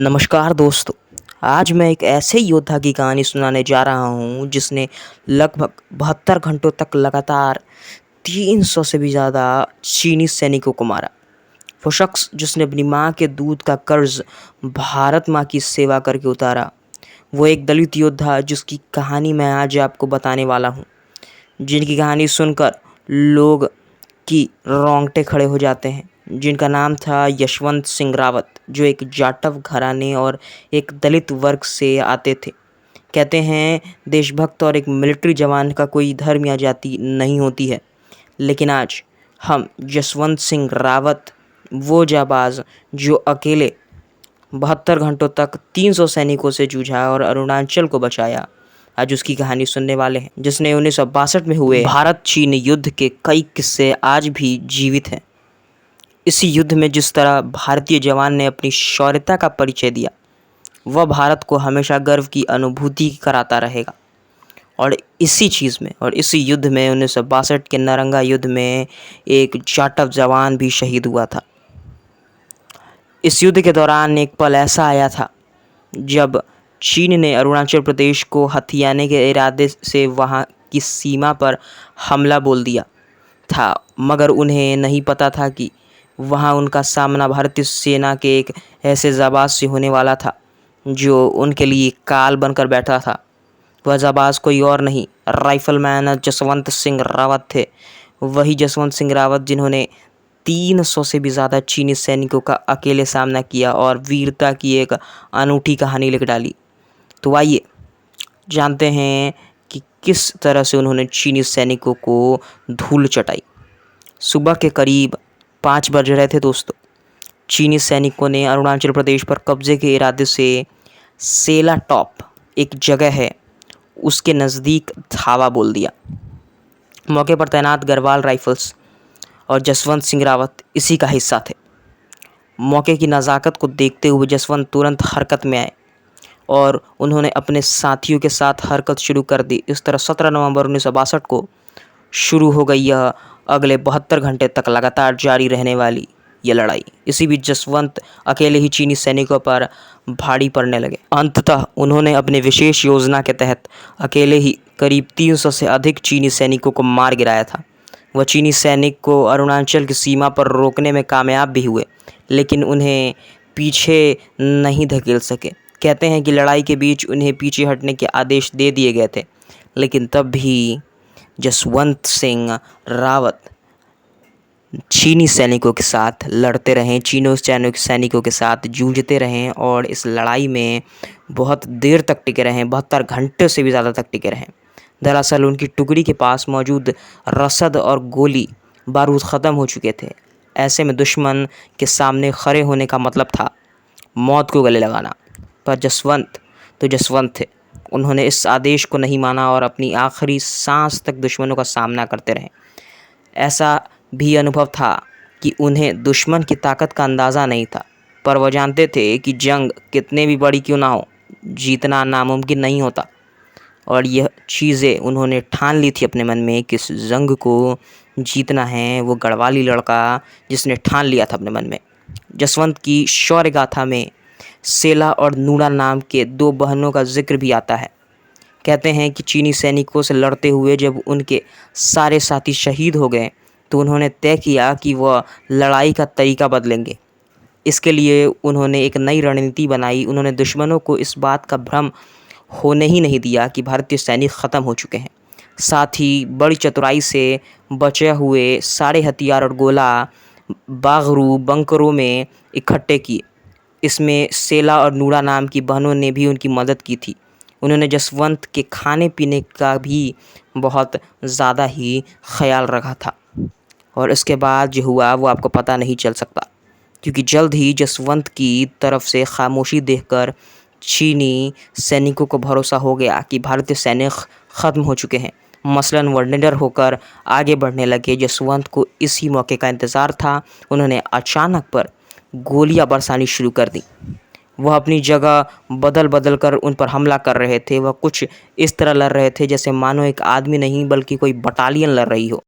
नमस्कार दोस्तों। आज मैं एक ऐसे योद्धा की कहानी सुनाने जा रहा हूँ जिसने लगभग 72 घंटों तक लगातार 300 से भी ज़्यादा चीनी सैनिकों को मारा। वो शख्स जिसने अपनी माँ के दूध का कर्ज भारत माँ की सेवा करके उतारा। वो एक दलित योद्धा जिसकी कहानी मैं आज आपको बताने वाला हूँ, जिनकी कहानी सुनकर लोग की रोंगटे खड़े हो जाते हैं। जिनका नाम था यशवंत सिंह रावत, जो एक जाटव घराने और एक दलित वर्ग से आते थे। कहते हैं देशभक्त और एक मिलिट्री जवान का कोई धर्म या जाति नहीं होती है, लेकिन आज हम यशवंत सिंह रावत, वो जाबाज जो अकेले 72 घंटों तक 300 सैनिकों से जूझा और अरुणाचल को बचाया, आज उसकी कहानी सुनने वाले हैं। जिसने 1962 में हुए भारत चीन युद्ध के कई किस्से आज भी जीवित हैं। इसी युद्ध में जिस तरह भारतीय जवान ने अपनी शौर्यता का परिचय दिया, वह भारत को हमेशा गर्व की अनुभूति कराता रहेगा। और इसी युद्ध में 1962 के नरंगा युद्ध में एक जाटव जवान भी शहीद हुआ था। इस युद्ध के दौरान एक पल ऐसा आया था जब चीन ने अरुणाचल प्रदेश को हथियाने के इरादे से वहां की सीमा पर हमला बोल दिया था, मगर उन्हें नहीं पता था कि वहां उनका सामना भारतीय सेना के एक ऐसे जाबाज से होने वाला था जो उनके लिए काल बनकर बैठा था। वह जाबाज कोई और नहीं, राइफलमैन जसवंत सिंह रावत थे। वही जसवंत सिंह रावत जिन्होंने 300 से भी ज़्यादा चीनी सैनिकों का अकेले सामना किया और वीरता की एक अनूठी कहानी लिख डाली। तो आइए जानते हैं कि किस तरह से उन्होंने चीनी सैनिकों को धूल चटाई। सुबह के करीब 5 बज रहे थे दोस्तों। चीनी सैनिकों ने अरुणाचल प्रदेश पर कब्जे के इरादे से सेला टॉप, एक जगह है, उसके नज़दीक धावा बोल दिया। मौके पर तैनात गढ़वाल राइफल्स और जसवंत सिंह रावत इसी का हिस्सा थे। मौके की नज़ाकत को देखते हुए जसवंत तुरंत हरकत में आए और उन्होंने अपने साथियों के साथ हरकत शुरू कर दी। इस तरह 17 नवंबर 1962 को शुरू हो गई यह अगले 72 घंटे तक लगातार जारी रहने वाली यह लड़ाई। इसी बीच जसवंत अकेले ही चीनी सैनिकों पर भारी पड़ने लगे। अंततः उन्होंने अपने विशेष योजना के तहत अकेले ही करीब 300 से अधिक चीनी सैनिकों को मार गिराया था। वह चीनी सैनिक को अरुणाचल की सीमा पर रोकने में कामयाब भी हुए, लेकिन उन्हें पीछे नहीं धकेल सके। कहते हैं कि लड़ाई के बीच उन्हें पीछे हटने के आदेश दे दिए गए थे, लेकिन तब भी जसवंत सिंह रावत चीनी सैनिकों के साथ लड़ते रहें, चीनी सैनिकों के साथ जूझते रहें और इस लड़ाई में बहुत देर तक टिके रहें, 72 घंटे से भी ज़्यादा तक टिके रहें। दरअसल उनकी टुकड़ी के पास मौजूद रसद और गोली बारूद ख़त्म हो चुके थे। ऐसे में दुश्मन के सामने खड़े होने का मतलब था मौत को गले लगाना। पर जसवंत थे। उन्होंने इस आदेश को नहीं माना और अपनी आखिरी सांस तक दुश्मनों का सामना करते रहे। ऐसा भी अनुभव था कि उन्हें दुश्मन की ताकत का अंदाज़ा नहीं था, पर वह जानते थे कि जंग कितने भी बड़ी क्यों ना हो, जीतना नामुमकिन नहीं होता। और यह चीज़ें उन्होंने ठान ली थी अपने मन में कि इस जंग को जीतना है। वो गढ़वाली लड़का जिसने ठान लिया था अपने मन में। जसवंत की शौर्य गाथा में सेला और नूड़ा नाम के 2 बहनों का जिक्र भी आता है। कहते हैं कि चीनी सैनिकों से लड़ते हुए जब उनके सारे साथी शहीद हो गए, तो उन्होंने तय किया कि वह लड़ाई का तरीका बदलेंगे। इसके लिए उन्होंने एक नई रणनीति बनाई। उन्होंने दुश्मनों को इस बात का भ्रम होने ही नहीं दिया कि भारतीय सैनिक ख़त्म हो चुके हैं। साथ ही बड़ी चतुराई से बचे हुए सारे हथियार और गोला बागरू बंकरों में इकट्ठे किए। इसमें सेला और नूड़ा नाम की बहनों ने भी उनकी मदद की थी। उन्होंने जसवंत के खाने पीने का भी बहुत ज़्यादा ही ख्याल रखा था, और इसके बाद जो हुआ वो आपको पता नहीं चल सकता, क्योंकि जल्द ही जसवंत की तरफ से खामोशी देखकर चीनी सैनिकों को भरोसा हो गया कि भारतीय सैनिक ख़त्म हो चुके हैं। मसलन वह निडर होकर आगे बढ़ने लगे। जसवंत को इसी मौके का इंतज़ार था। उन्होंने अचानक पर गोलियां बरसानी शुरू कर दी। वह अपनी जगह बदल बदल कर उन पर हमला कर रहे थे। वह कुछ इस तरह लड़ रहे थे जैसे मानो एक आदमी नहीं बल्कि कोई बटालियन लड़ रही हो।